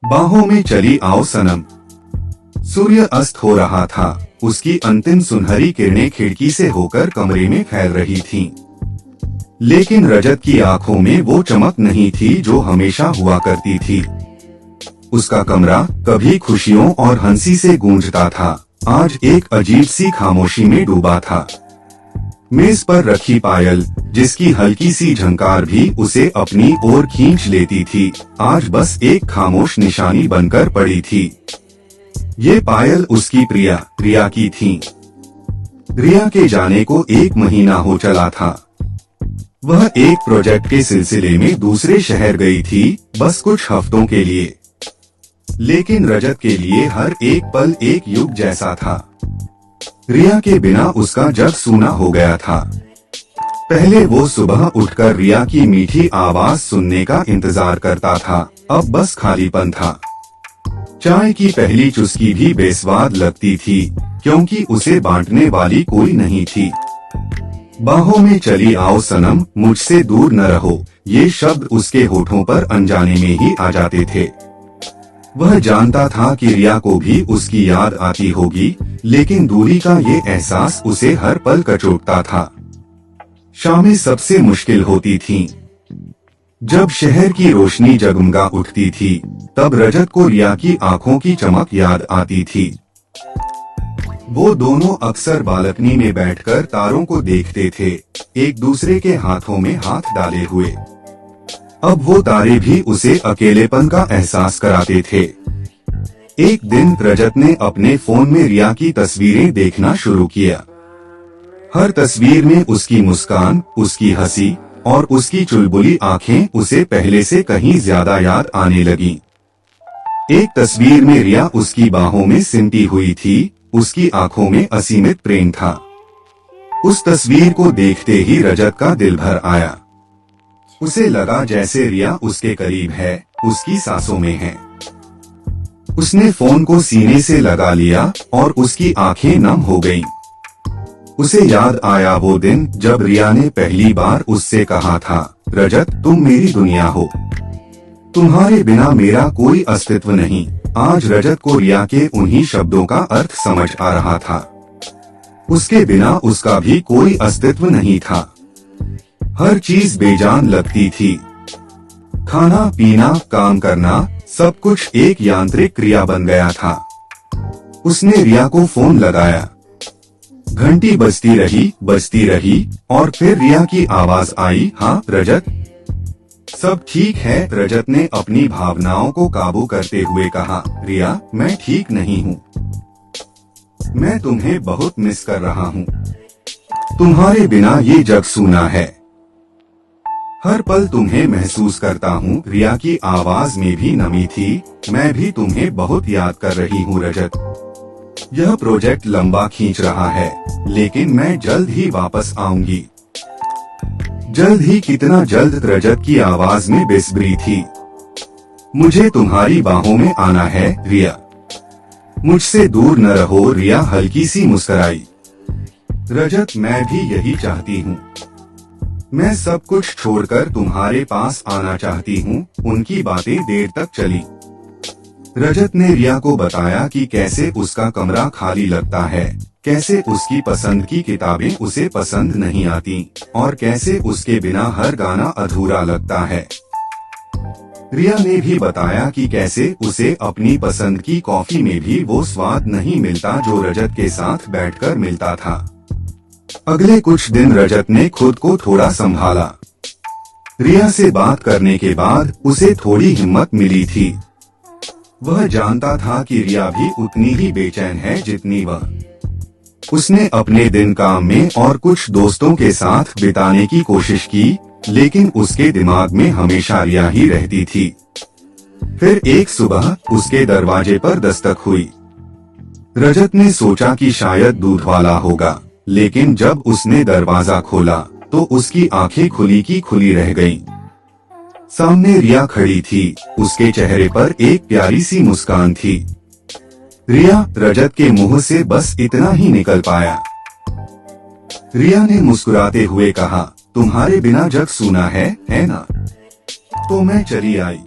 बाहों में चली आओ सनम। सूर्य अस्त हो रहा था। उसकी अंतिम सुनहरी किरणें खिड़की से होकर कमरे में फैल रही थीं। लेकिन रजत की आंखों में वो चमक नहीं थी जो हमेशा हुआ करती थी। उसका कमरा कभी खुशियों और हंसी से गूंजता था, आज एक अजीब सी खामोशी में डूबा था। मेज पर रखी पायल, जिसकी हल्की सी झंकार भी उसे अपनी ओर खींच लेती थी, आज बस एक खामोश निशानी बनकर पड़ी थी। ये पायल उसकी रिया की थी। रिया के जाने को 1 महीना हो चला था। वह एक प्रोजेक्ट के सिलसिले में दूसरे शहर गई थी, बस कुछ हफ्तों के लिए। लेकिन रजत के लिए हर एक पल एक युग जैसा था। रिया के बिना उसका जग सूना हो गया था। पहले वो सुबह उठकर रिया की मीठी आवाज सुनने का इंतजार करता था, अब बस खालीपन था। चाय की पहली चुस्की भी बेस्वाद लगती थी, क्योंकि उसे बांटने वाली कोई नहीं थी। बाहों में चली आओ सनम, मुझसे दूर न रहो, ये शब्द उसके होठों पर अनजाने में ही आ जाते थे। वह जानता था कि रिया को भी उसकी याद आती होगी, लेकिन दूरी का ये एहसास उसे हर पल कचोटता था। शामें सबसे मुश्किल होती थीं। जब शहर की रोशनी जगमगा उठती थी, तब रजत को रिया की आंखों की चमक याद आती थी। वो दोनों अक्सर बालकनी में बैठकर तारों को देखते थे, एक दूसरे के हाथों में हाथ डाले हुए। अब वो तारे भी उसे अकेलेपन का एहसास कराते थे। एक दिन रजत ने अपने फोन में रिया की तस्वीरें देखना शुरू किया। हर तस्वीर में उसकी मुस्कान, उसकी हंसी और उसकी चुलबुली आंखें उसे पहले से कहीं ज्यादा याद आने लगी। एक तस्वीर में रिया उसकी बाहों में सिमटी हुई थी, उसकी आंखों में असीमित प्रेम था। उस तस्वीर को देखते ही रजत का दिल भर आया। उसे लगा जैसे रिया उसके करीब है, उसकी सांसों में है। उसने फोन को सीने से लगा लिया और उसकी आंखें नम हो गईं। उसे याद आया वो दिन जब रिया ने पहली बार उससे कहा था, रजत तुम मेरी दुनिया हो, तुम्हारे बिना मेरा कोई अस्तित्व नहीं। आज रजत को रिया के उन्हीं शब्दों का अर्थ समझ आ रहा था। उसके बिना उसका भी कोई अस्तित्व नहीं था। हर चीज बेजान लगती थी। खाना पीना, काम करना, सब कुछ एक यांत्रिक क्रिया बन गया था। उसने रिया को फोन लगाया। घंटी बजती रही और फिर रिया की आवाज आई, हाँ रजत। सब ठीक है, रजत ने अपनी भावनाओं को काबू करते हुए कहा, रिया मैं ठीक नहीं हूँ, मैं तुम्हें बहुत मिस कर रहा हूँ, तुम्हारे बिना ये जग सूना है, हर पल तुम्हें महसूस करता हूँ। रिया की आवाज में भी नमी थी, मैं भी तुम्हें बहुत याद कर रही हूँ रजत। यह प्रोजेक्ट लंबा खींच रहा है, लेकिन मैं जल्द ही वापस आऊंगी। जल्द ही कितना जल्द, रजत की आवाज में बेसब्री थी। मुझे तुम्हारी बाहों में आना है रिया, मुझसे दूर न रहो। रिया हल्की सी मुस्कुराई। रजत मैं भी यही चाहती हूँ, मैं सब कुछ छोड़कर तुम्हारे पास आना चाहती हूँ। उनकी बातें देर तक चली। रजत ने रिया को बताया कि कैसे उसका कमरा खाली लगता है, कैसे उसकी पसंद की किताबें उसे पसंद नहीं आती और कैसे उसके बिना हर गाना अधूरा लगता है। रिया ने भी बताया कि कैसे उसे अपनी पसंद की कॉफी में भी वो स्वाद नहीं मिलता जो रजत के साथ बैठकर मिलता था। अगले कुछ दिन रजत ने खुद को थोड़ा संभाला। रिया से बात करने के बाद उसे थोड़ी हिम्मत मिली थी। वह जानता था कि रिया भी उतनी ही बेचैन है जितनी वह। उसने अपने दिन काम में और कुछ दोस्तों के साथ बिताने की कोशिश की, लेकिन उसके दिमाग में हमेशा रिया ही रहती थी। फिर एक सुबह उसके दरवाजे पर दस्तक हुई। रजत ने सोचा कि शायद दूध वाला होगा, लेकिन जब उसने दरवाजा खोला तो उसकी आंखें खुली की खुली रह गईं। सामने रिया खड़ी थी, उसके चेहरे पर एक प्यारी सी मुस्कान थी। रिया, रजत के मुंह से बस इतना ही निकल पाया। रिया ने मुस्कुराते हुए कहा, तुम्हारे बिना जग सूना है ना? तो मैं चली आई।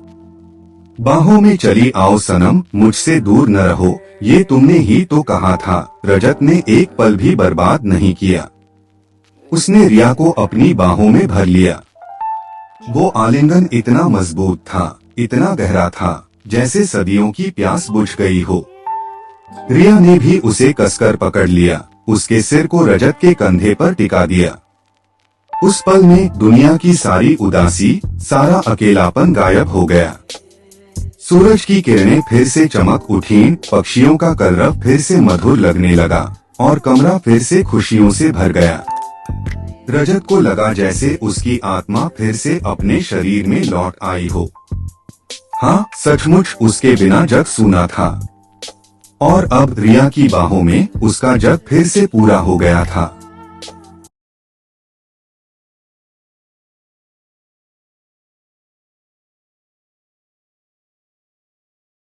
बाहों में चली आओ सनम, मुझसे दूर न रहो, ये तुमने ही तो कहा था। रजत ने एक पल भी बर्बाद नहीं किया। उसने रिया को अपनी बाहों में भर लिया। वो आलिंगन इतना मजबूत था, इतना गहरा था, जैसे सदियों की प्यास बुझ गई हो। रिया ने भी उसे कसकर पकड़ लिया, उसके सिर को रजत के कंधे पर टिका दिया। उस पल में दुनिया की सारी उदासी, सारा अकेलापन गायब हो गया। सूरज की किरणें फिर से चमक उठीं, पक्षियों का कलरव फिर से मधुर लगने लगा और कमरा फिर से खुशियों से भर गया। रजत को लगा जैसे उसकी आत्मा फिर से अपने शरीर में लौट आई हो। हाँ, सचमुच उसके बिना जग सूना था और अब रिया की बाहों में उसका जग फिर से पूरा हो गया था।